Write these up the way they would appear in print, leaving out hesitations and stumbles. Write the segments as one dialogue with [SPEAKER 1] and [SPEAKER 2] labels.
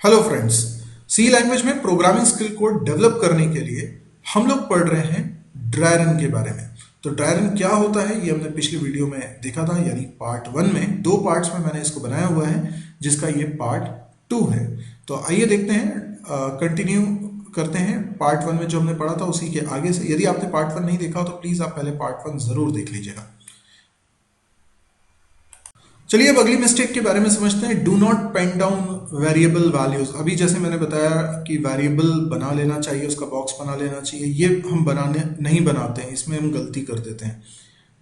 [SPEAKER 1] Hello friends, सी language में programming skill को develop करने के लिए हम लोग पढ़ रहे हैं ड्राई रन के बारे में। तो ड्राई रन क्या होता है ये हमने पिछली वीडियो में देखा था, यानी पार्ट 1 में 2 पार्ट्स में मैंने इसको बनाया हुआ है, जिसका ये पार्ट 2 है। तो आइए देखते हैं, कंटिन्यू करते हैं पार्ट 1 में जो हमने पढ़ा था उसी के आगे से। यदि आपने पार्ट 1 नहीं देखा तो प्लीज़ आप पहले पार्ट 1 ज़रूर देख लीजिएगा। चलिए अब अगली मिस्टेक के बारे में समझते हैं। Do not pen down variable values. अभी जैसे मैंने बताया कि वेरिएबल बना लेना चाहिए, उसका बॉक्स बना लेना चाहिए, ये हम नहीं बनाते हैं, इसमें हम गलती कर देते हैं।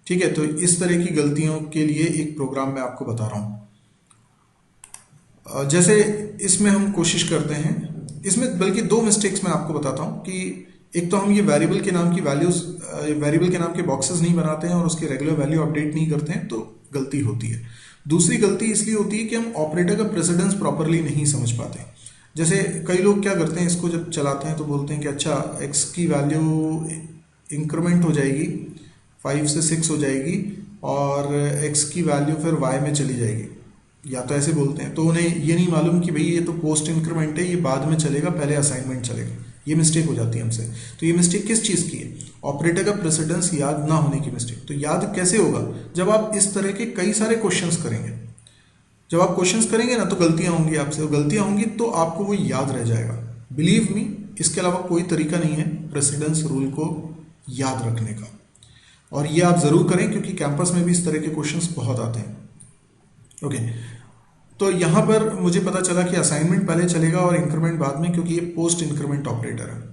[SPEAKER 1] ठीक है, तो इस तरह की गलतियों के लिए एक प्रोग्राम मैं आपको बता रहा हूँ। जैसे इसमें हम कोशिश करते हैं, इसमें बल्कि 2 मिस्टेक्स मैं आपको बताता हूँ कि एक तो हम ये वेरिएबल के नाम की वैल्यूज, वेरिएबल के नाम के बॉक्सेस नहीं बनाते हैं और उसकी रेगुलर वैल्यू अपडेट नहीं करते हैं, तो गलती होती है। दूसरी गलती इसलिए होती है कि हम ऑपरेटर का प्रेसिडेंस प्रॉपरली नहीं समझ पाते। जैसे कई लोग क्या करते हैं, इसको जब चलाते हैं तो बोलते हैं कि अच्छा x की वैल्यू इंक्रीमेंट हो जाएगी, 5 से 6 हो जाएगी और x की वैल्यू फिर y में चली जाएगी, या तो ऐसे बोलते हैं। तो उन्हें ये नहीं मालूम कि भाई ये तो पोस्ट इंक्रीमेंट है, ये बाद में चलेगा, पहले असाइनमेंट चलेगा। ये मिस्टेक हो जाती है हमसे। तो ये मिस्टेक किस चीज़ की है? ऑपरेटर का प्रेसिडेंस याद ना होने की मिस्टेक। तो याद कैसे होगा? जब आप इस तरह के कई सारे क्वेश्चंस करेंगे। जब आप क्वेश्चंस करेंगे ना तो गलतियां होंगी आपसे, और गलतियां होंगी तो आपको वो याद रह जाएगा। बिलीव मी, इसके अलावा कोई तरीका नहीं है प्रेसिडेंस रूल को याद रखने का। और ये आप ज़रूर करें क्योंकि कैंपस में भी इस तरह के क्वेश्चंस बहुत आते हैं। ओके, तो यहाँ पर मुझे पता चला कि असाइनमेंट पहले चलेगा और इंक्रीमेंट बाद में, क्योंकि ये पोस्ट इंक्रीमेंट ऑपरेटर है।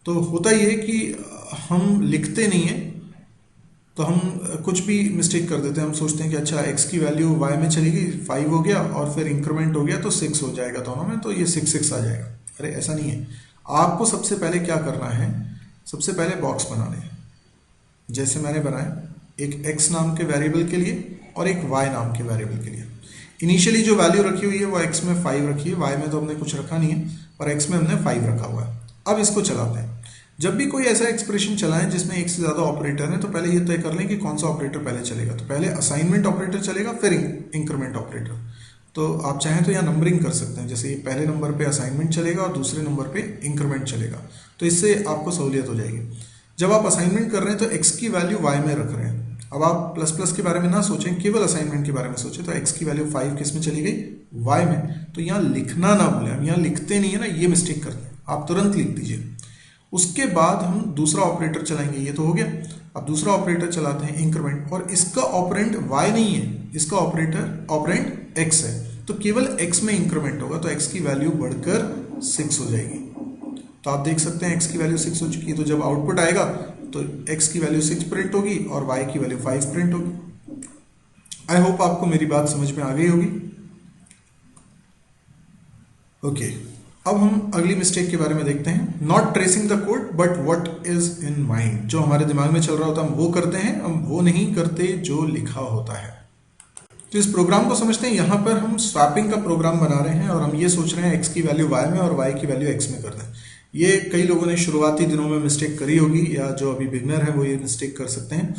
[SPEAKER 1] तो होता ये कि हम लिखते नहीं हैं, तो हम कुछ भी मिस्टेक कर देते हैं। हम सोचते हैं कि अच्छा x की वैल्यू y में चलेगी, 5 हो गया और फिर इंक्रीमेंट हो गया तो 6 हो जाएगा दोनों में, तो ये 6 आ जाएगा। अरे ऐसा नहीं है। आपको सबसे पहले क्या करना है, सबसे पहले बॉक्स बनाने हैं। जैसे मैंने बनाया एक x नाम के वेरिएबल के लिए और एक y नाम के वेरिएबल के लिए। इनिशियली जो वैल्यू रखी हुई है वो x में 5 रखी है, y में तो हमने कुछ रखा नहीं है, पर x में हमने 5 रखा हुआ है। अब इसको चलाते हैं। जब भी कोई ऐसा एक्सप्रेशन चलाएं जिसमें एक से ज़्यादा ऑपरेटर है, तो पहले ये तय कर लें कि कौन सा ऑपरेटर पहले चलेगा। तो पहले असाइनमेंट ऑपरेटर चलेगा, फिर इंक्रीमेंट ऑपरेटर। तो आप चाहें तो यहाँ नंबरिंग कर सकते हैं, जैसे ये पहले नंबर पे असाइनमेंट चलेगा और दूसरे नंबर पे इंक्रीमेंट चलेगा, तो इससे आपको सहूलियत हो जाएगी। जब आप असाइनमेंट कर रहे हैं तो x की वैल्यू y में रख रहे हैं। अब आप प्लस प्लस के बारे में ना सोचें, केवल असाइनमेंट के बारे में सोचें। तो x की वैल्यू 5 किस में चली गई? y में। तो यहाँ लिखना ना भूलें, हम यहाँ लिखते नहीं है ना, ये मिस्टेक करते हैं, आप तुरंत लिख दीजिए। उसके बाद हम दूसरा ऑपरेटर चलाएंगे, ये तो हो गया। अब दूसरा ऑपरेटर चलाते हैं इंक्रीमेंट, और इसका ऑपरेंड y नहीं है, इसका ऑपरेंड x है। तो केवल x में इंक्रीमेंट होगा, तो x की वैल्यू बढ़कर 6 हो जाएगी। तो आप देख सकते हैं x की वैल्यू 6 हो चुकी है। तो जब आउटपुट आएगा तो x की वैल्यू 6 प्रिंट होगी और y की वैल्यू 5 प्रिंट होगी। आई होप आपको मेरी बात समझ में आ गई होगी। ओके, अब हम अगली मिस्टेक के बारे में देखते हैं। Not tracing the code but what is in mind. जो हमारे दिमाग में चल रहा होता है हम वो करते हैं, हम वो नहीं करते जो लिखा होता है। तो इस प्रोग्राम को समझते हैं। यहाँ पर हम स्वैपिंग का प्रोग्राम बना रहे हैं और हम ये सोच रहे हैं x की वैल्यू y में और y की वैल्यू x में कर दें। ये कई लोगों ने शुरुआती दिनों में मिस्टेक करी होगी, या जो अभी बिगनर है वो ये मिस्टेक कर सकते हैं।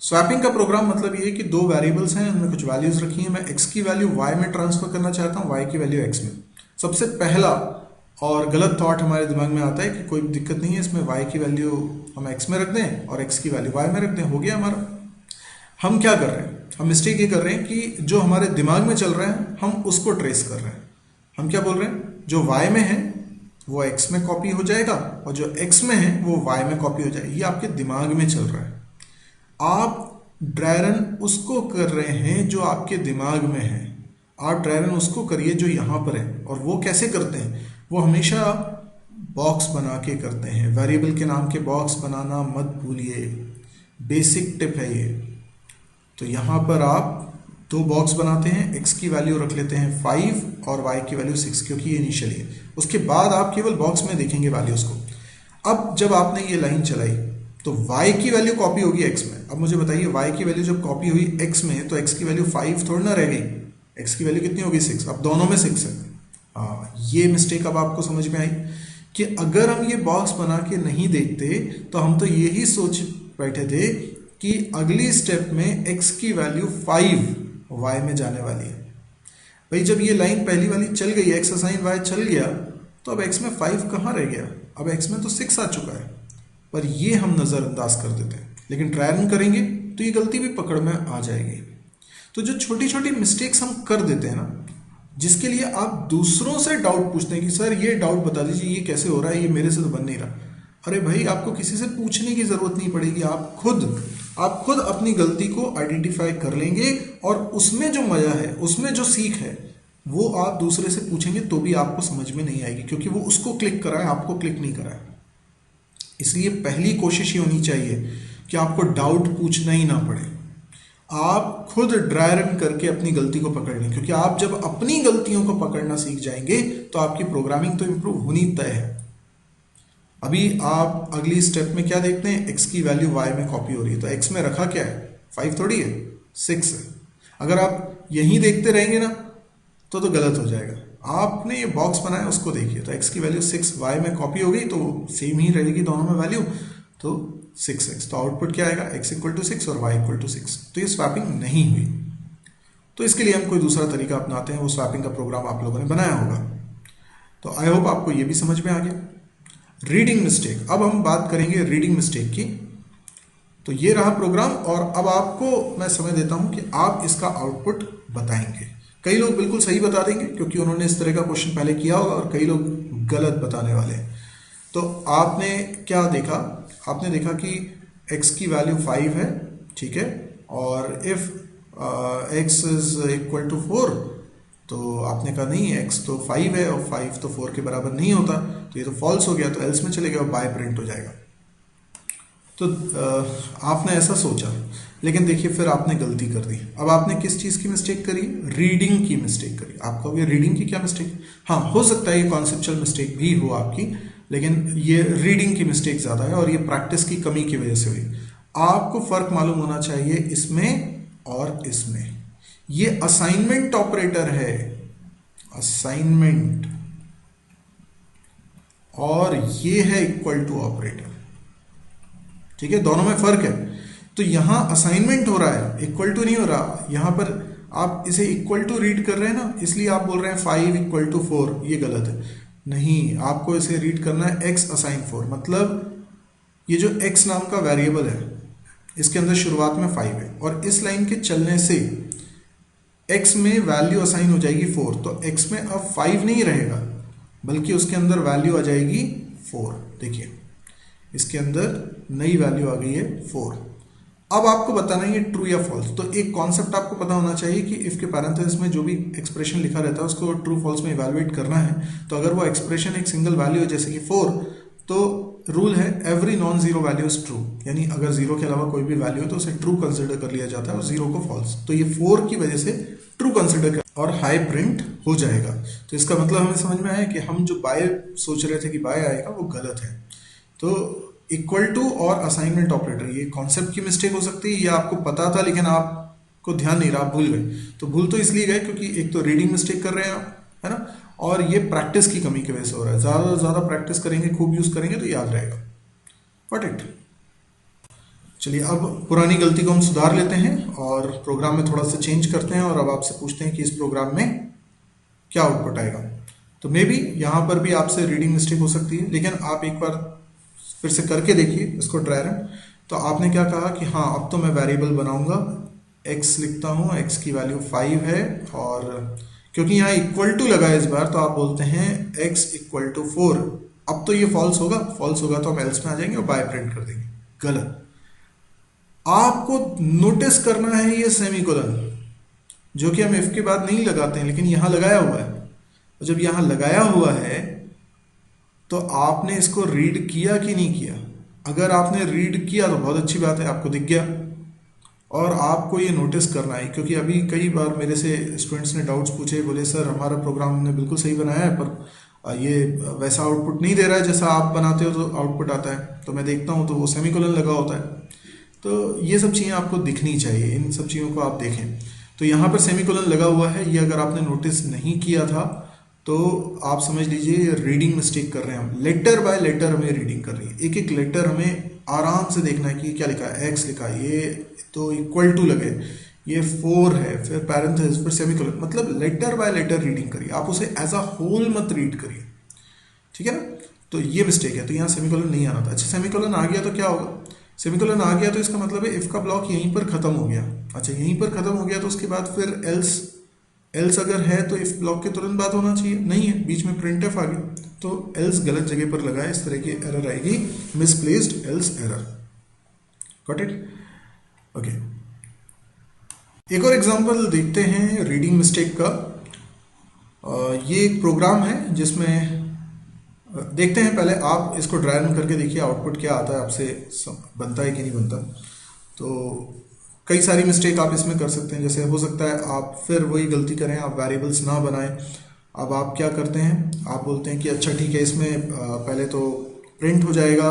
[SPEAKER 1] स्वैपिंग का प्रोग्राम मतलब ये है कि 2 वेरिएबल्स हैं, उनमें कुछ वैल्यूज रखी हैं, मैं x की वैल्यू y में ट्रांसफर करना चाहता हूँ, y की वैल्यू x में। सबसे पहला और गलत थॉट हमारे दिमाग में आता है कि कोई दिक्कत नहीं है, इसमें y की वैल्यू हम x में रख दें और x की वैल्यू y में रख दें, हो गया हमारा। हम क्या कर रहे हैं, हम मिस्टेक ये कर रहे हैं कि जो हमारे दिमाग में चल रहा है हम उसको ट्रेस कर रहे हैं। हम क्या बोल रहे हैं, जो y में है वो x में कॉपी हो जाएगा और जो x में है वो y में कॉपी हो जाएगा। ये आपके दिमाग में चल रहा है। आप ड्राई रन उसको कर रहे हैं जो आपके दिमाग में है। आप ड्राई रन उसको करिए जो यहाँ पर है। और वो कैसे करते हैं? वो हमेशा बॉक्स बना के करते हैं। वेरिएबल के नाम के बॉक्स बनाना मत भूलिए, बेसिक टिप है ये। तो यहाँ पर आप 2 बॉक्स बनाते हैं, x की वैल्यू रख लेते हैं 5 और y की वैल्यू 6, क्योंकि ये इनिशियली है। उसके बाद आप केवल बॉक्स में देखेंगे वैल्यूज को। अब जब आपने ये लाइन चलाई तो y की वैल्यू कॉपी होगी x में। अब मुझे बताइए, y की वैल्यू जब कॉपी हुई x में तो x की वैल्यू 5 थोड़ी ना रह गई, x की वैल्यू कितनी होगी? 6। अब दोनों में 6 है। हाँ, ये मिस्टेक अब आपको समझ में आई कि अगर हम ये बॉक्स बना के नहीं देखते तो हम तो यही सोच बैठे थे कि अगली स्टेप में x की वैल्यू 5 y में जाने वाली है। भाई जब ये लाइन पहली वाली चल गई, एक्स असाइन वाई चल गया, तो अब एक्स में 5 कहाँ रह गया, अब एक्स में तो 6 आ चुका है, पर ये हम नज़रअंदाज कर देते हैं। लेकिन ट्राई रन करेंगे तो ये गलती भी पकड़ में आ जाएगी। तो जो छोटी छोटी मिस्टेक्स हम कर देते हैं ना, जिसके लिए आप दूसरों से डाउट पूछते हैं कि सर ये डाउट बता दीजिए, ये कैसे हो रहा है, ये मेरे से तो बन नहीं रहा। अरे भाई आपको किसी से पूछने की ज़रूरत नहीं पड़ेगी, आप खुद अपनी गलती को आइडेंटिफाई कर लेंगे, और उसमें जो मज़ा है, उसमें जो सीख है, वो आप दूसरे से पूछेंगे तो भी आपको समझ में नहीं आएगी, क्योंकि वो उसको क्लिक करा है, आपको क्लिक नहीं करा है। इसलिए पहली कोशिश ये होनी चाहिए कि आपको डाउट पूछना ही ना पड़े, आप खुद ड्राई रन करके अपनी गलती को पकड़ लें, क्योंकि आप जब अपनी गलतियों को पकड़ना सीख जाएंगे तो आपकी प्रोग्रामिंग तो इम्प्रूव होनी तय है। अभी आप अगली स्टेप में क्या देखते हैं, x की वैल्यू y में कॉपी हो रही है, तो x में रखा क्या है, 5 थोड़ी है, 6 है। अगर आप यहीं देखते रहेंगे ना तो गलत हो जाएगा। आपने ये बॉक्स बनाया, उसको देखिए, तो x की वैल्यू 6 y में कॉपी हो गई, तो सेम ही रहेगी दोनों में वैल्यू, तो 6x, तो आउटपुट क्या आएगा, x इक्वल टू 6 और y इक्वल टू 6। तो ये स्वैपिंग नहीं हुई, तो इसके लिए हम कोई दूसरा तरीका अपनाते हैं, वो स्वैपिंग का प्रोग्राम आप लोगों ने बनाया होगा। तो आई होप आपको ये भी समझ में आ गया। रीडिंग मिस्टेक, अब हम बात करेंगे रीडिंग मिस्टेक की। तो ये रहा प्रोग्राम, और अब आपको मैं समय देता हूं कि आप इसका आउटपुट बताएंगे। कई लोग बिल्कुल सही बता देंगे क्योंकि उन्होंने इस तरह का क्वेश्चन पहले किया होगा, और कई लोग गलत बताने वाले हैं। तो आपने क्या देखा, आपने देखा कि x की वैल्यू 5 है, ठीक है, और if x is equal to 4, तो आपने कहा नहीं, x तो 5 है और 5 तो 4 के बराबर नहीं होता, तो ये तो फॉल्स हो गया, तो एल्स में चलेगा और बाय प्रिंट हो जाएगा। तो आपने ऐसा सोचा, लेकिन देखिए फिर आपने गलती कर दी। अब आपने किस चीज़ की मिस्टेक करी, रीडिंग की मिस्टेक करी। आप कहोगे रीडिंग की क्या मिस्टेक, हाँ हो सकता है ये कॉन्सेप्चुअल मिस्टेक भी हो आपकी, लेकिन ये रीडिंग की मिस्टेक ज़्यादा है, और ये प्रैक्टिस की कमी की वजह से हुई। आपको फ़र्क मालूम होना चाहिए इसमें और इसमें। ये असाइनमेंट ऑपरेटर है, असाइनमेंट, और ये है इक्वल टू ऑपरेटर, ठीक है, दोनों में फर्क है। तो यहां असाइनमेंट हो रहा है, इक्वल टू नहीं हो रहा। यहां पर आप इसे इक्वल टू रीड कर रहे हैं ना, इसलिए आप बोल रहे हैं 5 इक्वल टू 4, ये गलत है। नहीं, आपको इसे रीड करना है x असाइन 4, मतलब ये जो x नाम का वेरिएबल है, इसके अंदर शुरुआत में 5 है, और इस लाइन के चलने से x में वैल्यू असाइन हो जाएगी 4, तो x में अब 5 नहीं रहेगा, बल्कि उसके अंदर वैल्यू आ जाएगी 4। देखिए इसके अंदर नई वैल्यू आ गई है 4। अब आपको बताना है ट्रू या फॉल्स। तो एक कॉन्सेप्ट आपको पता होना चाहिए कि इफ के पैरेंथेसिस में जो भी एक्सप्रेशन लिखा रहता है उसको ट्रू फॉल्स में इवैल्यूएट करना है। तो अगर वो एक्सप्रेशन एक सिंगल वैल्यू है जैसे कि 4, तो रूल है every non zero value is true, यानी अगर जीरो के अलावा कोई भी वैल्यू है तो उसे ट्रू कंसिडर कर लिया जाता है और जीरो को फॉल्स। तो ये 4 की वजह से ट्रू कंसिडर कर और हाई प्रिंट हो जाएगा। तो इसका मतलब हमें समझ में आया कि हम जो बाय सोच रहे थे कि बाय आएगा वो गलत है। तो इक्वल टू और असाइनमेंट ऑपरेटर, ये कॉन्सेप्ट की मिस्टेक हो सकती है, ये आपको पता था लेकिन आपको ध्यान नहीं रहा, आप भूल गए। तो भूल तो इसलिए गए क्योंकि एक तो रीडिंग मिस्टेक कर रहे हैं आप, है ना, और ये प्रैक्टिस की कमी की वजह से हो रहा है। ज़्यादा से ज़्यादा प्रैक्टिस करेंगे, खूब यूज़ करेंगे तो याद रहेगा। Got it. चलिए अब पुरानी गलती को हम सुधार लेते हैं और प्रोग्राम में थोड़ा सा चेंज करते हैं, और अब आपसे पूछते हैं कि इस प्रोग्राम में क्या आउटपुट आएगा। तो मे बी यहाँ पर भी आपसे रीडिंग मिस्टेक हो सकती है, लेकिन आप एक बार फिर से करके देखिए इसको ट्राई रन। तो आपने क्या कहा कि हाँ अब तो मैं वेरिएबल बनाऊंगा, x लिखता हूँ, x की वैल्यू 5 है, और क्योंकि यहाँ इक्वल टू लगा है इस बार तो आप बोलते हैं x इक्वल टू 4। अब तो ये फॉल्स होगा, फॉल्स होगा तो हम एल्स में आ जाएंगे और बाय प्रिंट कर देंगे। गलत। आपको नोटिस करना है ये सेमीकोलन, जो कि हम इफ के बाद नहीं लगाते हैं लेकिन यहाँ लगाया हुआ है। और जब यहाँ लगाया हुआ है तो आपने इसको रीड किया कि नहीं किया। अगर आपने रीड किया तो बहुत अच्छी बात है, आपको दिख गया। और आपको ये नोटिस करना है, क्योंकि अभी कई बार मेरे से स्टूडेंट्स ने डाउट्स पूछे, बोले सर हमारा प्रोग्राम हमने बिल्कुल सही बनाया है पर ये वैसा आउटपुट नहीं दे रहा है जैसा आप बनाते हो तो आउटपुट आता है। तो मैं देखता हूँ तो वो सेमीकोलन लगा होता है। तो ये सब चीज़ें आपको दिखनी चाहिए, इन सब चीज़ों को आप देखें। तो यहाँ पर सेमीकोलन लगा हुआ है, ये अगर आपने नोटिस नहीं किया था तो आप समझ लीजिए रीडिंग मिस्टेक कर रहे हैं हम। लेटर बाय लेटर हमें रीडिंग कर रही है, एक एक लेटर हमें आराम से देखना है कि क्या लिखा है। एक्स लिखा है, ये तो इक्वल टू लगे, ये 4 है, फिर पैरेंथेसिस, फिर सेमीकोलन, मतलब लेटर बाय लेटर रीडिंग करिए, आप उसे एज अ होल मत रीड करिए, ठीक है ना। तो ये मिस्टेक है, तो यहाँ सेमीकोलन नहीं आना था। अच्छा, सेमीकोलन आ गया तो क्या होगा, सेमीकोलन आ गया तो इसका मतलब है इफ का ब्लॉक यहीं पर खत्म हो गया। अच्छा, यहीं पर खत्म हो गया तो उसके बाद फिर एल्स अगर है तो इफ ब्लॉक के तुरंत बाद होना चाहिए, नहीं है, बीच में प्रिंटफ आ गया, तो एल्स गलत जगह पर लगा है, इस तरह की एरर आएगी, misplaced else error. Got it? Okay, एक और एग्जांपल देखते हैं रीडिंग मिस्टेक का। ये एक प्रोग्राम है जिसमें देखते हैं, पहले आप इसको ड्राई रन करके देखिए आउटपुट क्या आता है, आपसे बनता है कि नहीं बनता। तो कई सारी मिस्टेक आप इसमें कर सकते हैं, जैसे हो सकता है आप फिर वही गलती करें, आप वेरिएबल्स ना बनाएं। अब आप क्या करते हैं, आप बोलते हैं कि अच्छा ठीक है, इसमें पहले तो प्रिंट हो जाएगा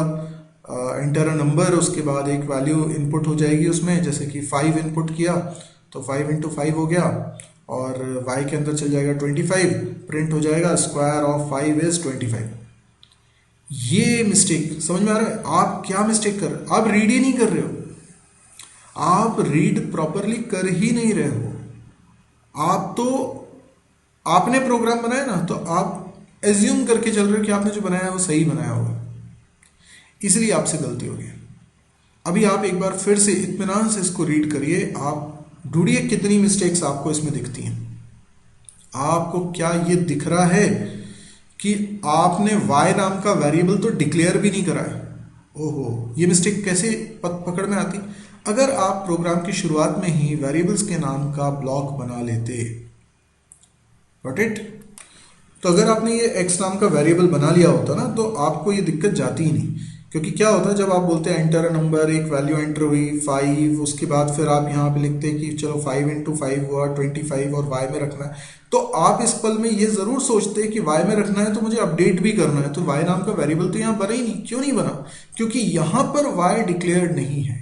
[SPEAKER 1] एंटर अ नंबर, उसके बाद एक वैल्यू इनपुट हो जाएगी उसमें, जैसे कि 5 इनपुट किया तो 5 इंटू 5 हो गया, और y के अंदर चल जाएगा 25, प्रिंट हो जाएगा स्क्वायर ऑफ 5 इज 25। ये मिस्टेक समझ में आ रहा है? आप क्या मिस्टेक कर रहे हो, आप रीड ही नहीं कर रहे हो, आप रीड प्रॉपरली कर ही नहीं रहे हो। आप तो आपने प्रोग्राम बनाया ना, तो आप एज्यूम करके चल रहे हो कि आपने जो बनाया है वो सही बनाया होगा, इसलिए आपसे गलती हो गई। अभी आप एक बार फिर से इत्मीनान से इसको रीड करिए, आप ढूंढिए कितनी मिस्टेक्स आपको इसमें दिखती हैं। आपको क्या ये दिख रहा है कि आपने y नाम का वेरिएबल तो डिक्लेयर भी नहीं करा है? ओहो, ये मिस्टेक कैसे पकड़ में आती? अगर आप प्रोग्राम की शुरुआत में ही वेरिएबल्स के नाम का ब्लॉक बना लेते, गॉट इट? तो अगर आपने ये x नाम का वेरिएबल बना लिया होता ना, तो आपको ये दिक्कत जाती ही नहीं। क्योंकि क्या होता है, जब आप बोलते हैं एंटर अ नंबर, एक वैल्यू एंटर हुई 5, उसके बाद फिर आप यहाँ पे लिखते हैं कि चलो 5 इंटू 5 हुआ 25 और y में रखना है, तो आप इस पल में ये जरूर सोचते हैं कि y में रखना है तो मुझे अपडेट भी करना है, तो y नाम का वेरिएबल तो यहाँ बना ही नहीं। क्यों नहीं बना? क्योंकि यहाँ पर y डिक्लेयर्ड नहीं है,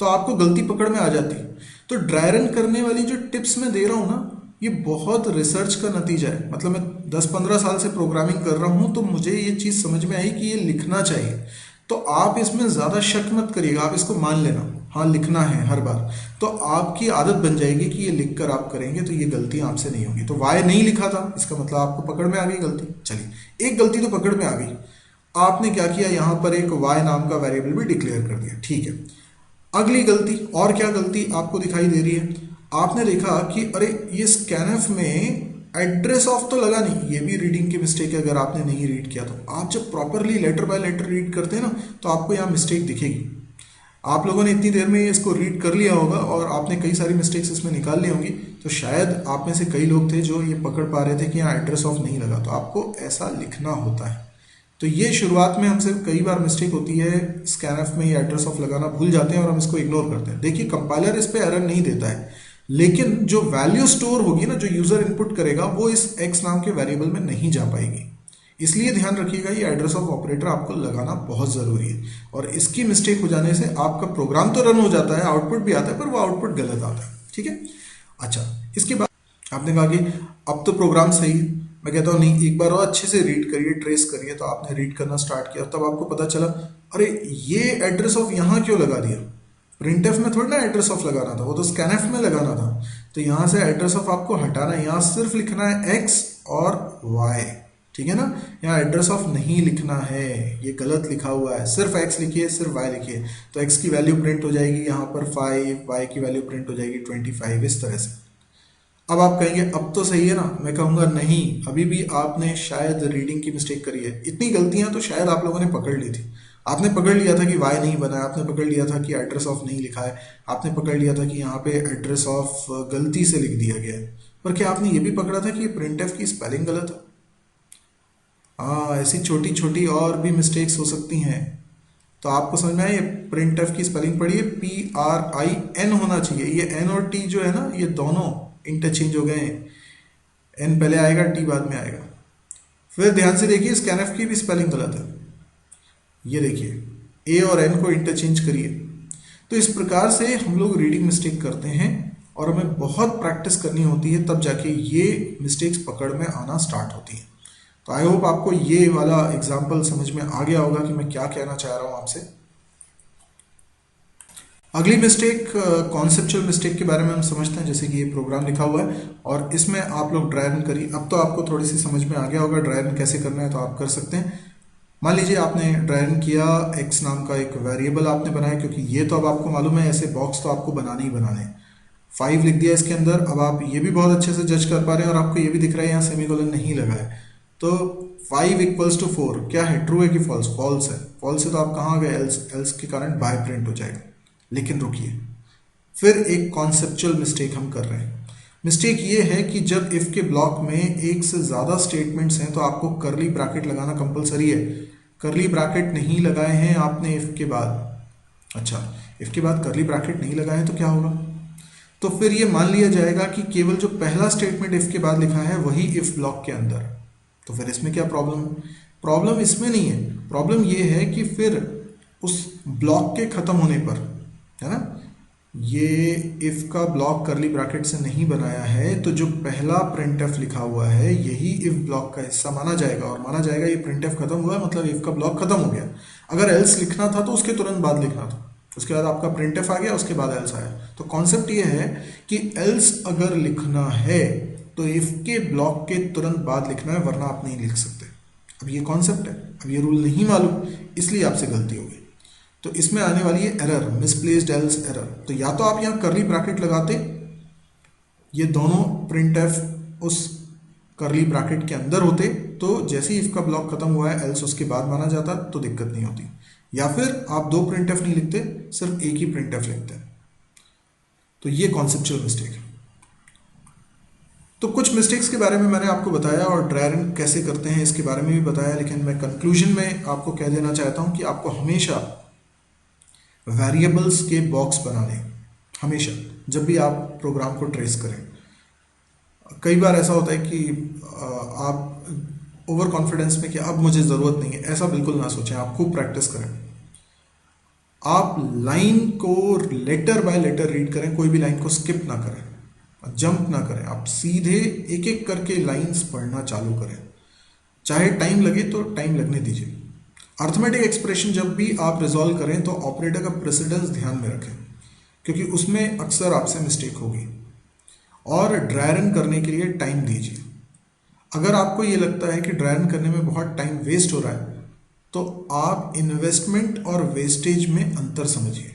[SPEAKER 1] तो आपको गलती पकड़ में आ जाती है। तो ड्राई रन करने वाली जो टिप्स मैं दे रहा हूँ ना, ये बहुत रिसर्च का नतीजा है। मतलब मैं 10-15 साल से प्रोग्रामिंग कर रहा हूँ, तो मुझे ये चीज़ समझ में आई कि ये लिखना चाहिए। तो आप इसमें ज़्यादा शक मत करिएगा, आप इसको मान लेना, हाँ लिखना है हर बार, तो आपकी आदत बन जाएगी कि ये लिख कर आप करेंगे तो ये गलती आपसे नहीं होगी। तो वाई नहीं लिखा था, इसका मतलब आपको पकड़ में आ गई गलती। चलिए, एक गलती तो पकड़ में आ गई, आपने क्या किया, यहाँ पर एक वाई नाम का वेरिएबल भी डिक्लेयर कर दिया, ठीक है। अगली गलती, और क्या गलती आपको दिखाई दे रही है? आपने देखा कि अरे ये स्कैनफ में एड्रेस ऑफ तो लगा नहीं, ये भी रीडिंग की मिस्टेक है। अगर आपने नहीं रीड किया तो आप जब properly letter by letter read करते हैं ना, तो आपको यहाँ मिस्टेक दिखेगी। आप लोगों ने इतनी देर में इसको रीड कर लिया होगा और आपने कई सारी मिस्टेक्स इसमें निकाल ली होंगी, तो शायद आप में से कई लोग थे जो ये पकड़ पा रहे थे कि यहाँ एड्रेस ऑफ नहीं लगा। तो आपको ऐसा लिखना होता है। तो ये शुरुआत में हमसे कई बार मिस्टेक होती है, स्कैनफ में ये एड्रेस ऑफ लगाना भूल जाते हैं और हम इसको इग्नोर करते हैं। देखिए, कंपाइलर इस पर एरर नहीं देता है, लेकिन जो वैल्यू स्टोर होगी ना, जो यूजर इनपुट करेगा, वो इस x नाम के वेरिएबल में नहीं जा पाएगी। इसलिए ध्यान रखिएगा, ये एड्रेस ऑफ ऑपरेटर आपको लगाना बहुत जरूरी है। और इसकी मिस्टेक हो जाने से आपका प्रोग्राम तो रन हो जाता है, आउटपुट भी आता है, पर वो आउटपुट गलत आता है, ठीक है। अच्छा, इसके बाद आपने कहा कि अब तो प्रोग्राम सही, मैं कहता हूँ नहीं, एक बार और अच्छे से रीड करिए, ट्रेस करिए। तो आपने रीड करना स्टार्ट किया, तब आपको पता चला अरे ये एड्रेस ऑफ यहाँ क्यों लगा दिया, प्रिंटफ में थोड़ा ना एड्रेस ऑफ लगाना था, वो तो स्कैनफ में लगाना था। तो यहाँ से एड्रेस ऑफ आपको हटाना है, यहाँ सिर्फ लिखना है x और y, ठीक है ना। यहाँ एड्रेस ऑफ नहीं लिखना है, ये गलत लिखा हुआ है, सिर्फ x लिखिए, सिर्फ y लिखिए। तो x की वैल्यू प्रिंट हो जाएगी यहाँ पर 5, y की वैल्यू प्रिंट हो जाएगी 25, इस तरह से। अब आप कहेंगे अब तो सही है ना, मैं कहूँगा नहीं, अभी भी आपने शायद रीडिंग की मिस्टेक करी है। इतनी गलतियाँ तो शायद आप लोगों ने पकड़ ली थी। आपने पकड़ लिया था कि वाई नहीं बना है, आपने पकड़ लिया था कि एड्रेस ऑफ नहीं लिखा है, आपने पकड़ लिया था कि यहाँ पे एड्रेस ऑफ गलती से लिख दिया गया है। पर क्या आपने ये भी पकड़ा था कि प्रिंटफ की स्पेलिंग गलत है? हाँ, ऐसी छोटी छोटी और भी मिस्टेक्स हो सकती हैं। तो आपको समझ में आया, ये प्रिंटफ की स्पेलिंग पढ़िए, PRIN होना चाहिए। ये N और T जो है ना, ये दोनों इंटरचेंज हो गए हैं, N पहले आएगा, T बाद में आएगा। फिर ध्यान से देखिए, स्कैनफ की भी स्पेलिंग गलत है, ये देखिए A और N को इंटरचेंज करिए। तो इस प्रकार से हम लोग रीडिंग मिस्टेक करते हैं और हमें बहुत प्रैक्टिस करनी होती है, तब जाके ये मिस्टेक्स पकड़ में आना स्टार्ट होती है। तो आई होप आपको ये वाला एग्जाम्पल समझ में आ गया होगा कि मैं क्या कहना चाह रहा हूँ आपसे। अगली मिस्टेक कॉन्सेप्चुअल मिस्टेक के बारे में हम समझते हैं। जैसे कि ये प्रोग्राम लिखा हुआ है और इसमें आप लोग ड्राई रन करिए। अब तो आपको थोड़ी सी समझ में आ गया होगा ड्राई रन कैसे करना है, तो आप कर सकते हैं। मान लीजिए आपने ड्राई रन किया, एक्स नाम का एक वेरिएबल आपने बनाया, क्योंकि ये तो अब आपको मालूम है ऐसे बॉक्स तो आपको बनाने ही बनाने हैं। 5 लिख दिया इसके अंदर। अब आप ये भी बहुत अच्छे से जज कर पा रहे हैं और आपको ये भी दिख रहा है यहाँ सेमीकोलन नहीं लगा है। तो 5 इक्वल्स टू 4 क्या है, ट्रू है कि फॉल्स? फॉल्स है। फॉल्स है तो आप कहाँ गए, एल्स। एल्स के कारण बाय प्रिंट हो जाएगा। लेकिन रुकिए, फिर एक कॉन्सेप्चुअल मिस्टेक हम कर रहे हैं। मिस्टेक ये है कि जब इफ के ब्लॉक में एक से ज़्यादा स्टेटमेंट्स हैं तो आपको करली ब्रैकेट लगाना कंपलसरी है। करली ब्रैकेट नहीं लगाए हैं आपने इफ के बाद, अच्छा इफ के बाद करली ब्रैकेट नहीं लगाए हैं तो क्या होगा? तो फिर ये मान लिया जाएगा कि केवल जो पहला स्टेटमेंट इफ के बाद लिखा है वही इफ ब्लॉक के अंदर। तो फिर इसमें क्या प्रॉब्लम है? प्रॉब्लम इसमें नहीं है। प्रॉब्लम ये है कि फिर उस ब्लॉक के खत्म होने पर, है ना, ये इफ का ब्लॉक करली ब्रैकेट से नहीं बनाया है तो जो पहला प्रिंटएफ लिखा हुआ है यही इफ ब्लॉक का हिस्सा माना जाएगा और माना जाएगा ये प्रिंटएफ खत्म हुआ है, मतलब इफ का ब्लॉक खत्म हो गया। अगर एल्स लिखना था तो उसके तुरंत बाद लिखना था, उसके बाद आपका प्रिंटएफ आ गया, उसके बाद एल्स आया। तो कॉन्सेप्ट ये है कि एल्स अगर लिखना है तो इफ के ब्लॉक के तुरंत बाद लिखना है, वरना आप नहीं लिख सकते। अब ये कॉन्सेप्ट है, अब ये रूल नहीं मालूम, इसलिए आपसे गलती हो गई। तो इसमें आने वाली है एरर, मिसप्लेस्ड एल्स एरर। तो या तो आप यहाँ करली ब्रैकेट लगाते, ये दोनों प्रिंटएफ उस करली ब्रैकेट के अंदर होते, तो जैसे ही इफ का ब्लॉक खत्म हुआ है एल्स उसके बाद माना जाता, तो दिक्कत नहीं होती। या फिर आप 2 प्रिंटएफ नहीं लिखते, सिर्फ एक ही प्रिंटएफ लिखते हैं। तो ये कॉन्सेप्चुअल मिस्टेक है। तो कुछ मिस्टेक्स के बारे में मैंने आपको बताया और ड्राई रन कैसे करते हैं इसके बारे में भी बताया, लेकिन मैं कंक्लूजन में आपको कह देना चाहता हूं कि आपको हमेशा वेरिएबल्स के बॉक्स बनाने, हमेशा जब भी आप प्रोग्राम को ट्रेस करें। कई बार ऐसा होता है कि आप ओवर कॉन्फिडेंस में कि अब मुझे ज़रूरत नहीं है, ऐसा बिल्कुल ना सोचें। आप खूब प्रैक्टिस करें, आप लाइन को लेटर बाय लेटर रीड करें, कोई भी लाइन को स्किप ना करें, जंप ना करें। आप सीधे एक एक करके लाइंस पढ़ना चालू करें, चाहे टाइम लगे तो टाइम लगने दीजिए। अर्थमेटिक एक्सप्रेशन जब भी आप रिजॉल्व करें तो ऑपरेटर का प्रेसिडेंस ध्यान में रखें, क्योंकि उसमें अक्सर आपसे मिस्टेक होगी। और ड्राई रन करने के लिए टाइम दीजिए। अगर आपको ये लगता है कि ड्राई रन करने में बहुत टाइम वेस्ट हो रहा है तो आप इन्वेस्टमेंट और वेस्टेज में अंतर समझिए।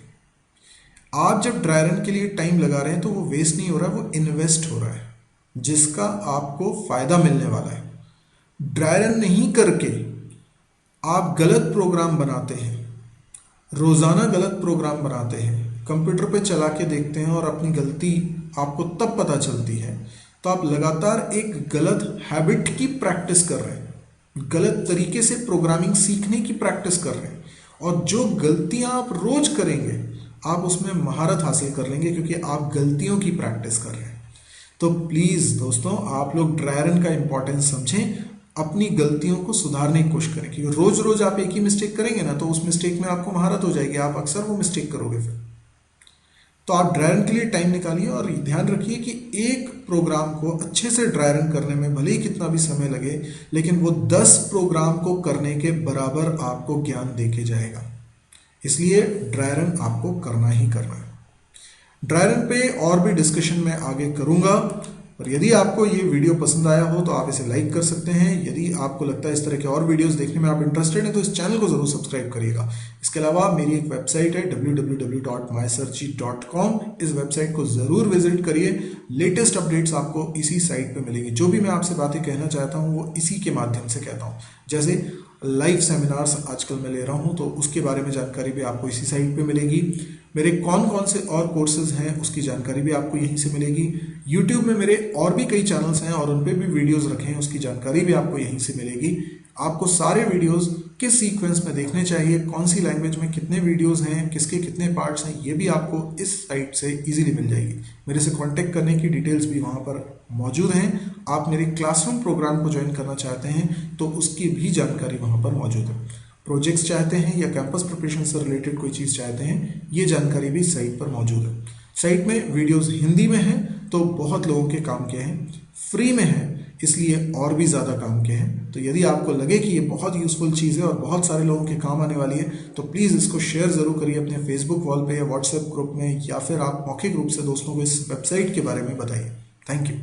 [SPEAKER 1] आप जब ड्राई रन के लिए टाइम लगा रहे हैं तो वो वेस्ट नहीं हो रहा है, वो इन्वेस्ट हो रहा है, जिसका आपको फायदा मिलने वाला है। ड्राई रन नहीं करके आप गलत प्रोग्राम बनाते हैं, रोज़ाना गलत प्रोग्राम बनाते हैं, कंप्यूटर पे चला के देखते हैं और अपनी गलती आपको तब पता चलती है, तो आप लगातार एक गलत हैबिट की प्रैक्टिस कर रहे हैं, गलत तरीके से प्रोग्रामिंग सीखने की प्रैक्टिस कर रहे हैं। और जो गलतियां आप रोज करेंगे आप उसमें महारत हासिल कर लेंगे, क्योंकि आप गलतियों की प्रैक्टिस कर रहे हैं। तो प्लीज़ दोस्तों, आप लोग ड्राई रन का इंपॉर्टेंस समझें, अपनी गलतियों को सुधारने की कोशिश करें, क्योंकि रोज रोज आप एक ही मिस्टेक करेंगे ना तो उस मिस्टेक में आपको महारत हो जाएगी, आप अक्सर वो मिस्टेक करोगे फिर। तो आप ड्राई रन के लिए टाइम निकालिए और ध्यान रखिए कि एक प्रोग्राम को अच्छे से ड्राई रन करने में भले ही कितना भी समय लगे, लेकिन वो 10 प्रोग्राम को करने के बराबर आपको ज्ञान देके जाएगा। इसलिए ड्राई रन आपको करना ही करना है। ड्राई रन पे और भी डिस्कशन मैं आगे करूंगा, और यदि आपको ये वीडियो पसंद आया हो तो आप इसे लाइक कर सकते हैं। यदि आपको लगता है इस तरह के और वीडियोस देखने में आप इंटरेस्टेड हैं तो इस चैनल को जरूर सब्सक्राइब करिएगा। इसके अलावा मेरी एक वेबसाइट है www.mysearchy.com, इस वेबसाइट को जरूर विजिट करिए। लेटेस्ट अपडेट्स आपको इसी साइट पे मिलेंगी। जो भी मैं आपसे बातें कहना चाहता हूँ वो इसी के माध्यम से कहता हूँ। जैसे लाइव सेमिनार्स आजकल मैं ले रहा हूँ तो उसके बारे में जानकारी भी आपको इसी साइट पे मिलेगी। मेरे कौन कौन से और कोर्सेज हैं उसकी जानकारी भी आपको यहीं से मिलेगी। यूट्यूब में मेरे और भी कई चैनल्स हैं और उन पे भी वीडियोस रखे हैं, उसकी जानकारी भी आपको यहीं से मिलेगी। आपको सारे वीडियोस किस सीक्वेंस में देखने चाहिए, कौन सी लैंग्वेज में कितने वीडियोस हैं, किसके कितने पार्ट्स हैं, ये भी आपको इस साइट से इजीली मिल जाएगी। मेरे से कांटेक्ट करने की डिटेल्स भी वहाँ पर मौजूद हैं। आप मेरे क्लासरूम प्रोग्राम को ज्वाइन करना चाहते हैं तो उसकी भी जानकारी वहाँ पर मौजूद है। प्रोजेक्ट्स चाहते हैं या कैंपस प्रिपरेशन से रिलेटेड कोई चीज़ चाहते हैं, ये जानकारी भी साइट पर मौजूद है। साइट में वीडियोस हिंदी में हैं तो बहुत लोगों के काम के हैं, फ्री में है इसलिए और भी ज़्यादा काम के हैं। तो यदि आपको लगे कि ये बहुत यूज़फुल चीज़ है और बहुत सारे लोगों के काम आने वाली है तो प्लीज़ इसको शेयर ज़रूर करिए अपने फेसबुक वॉल पे या व्हाट्सएप ग्रुप में, या फिर आप मौखिक रूप से दोस्तों को इस वेबसाइट के बारे में बताइए। Thank you.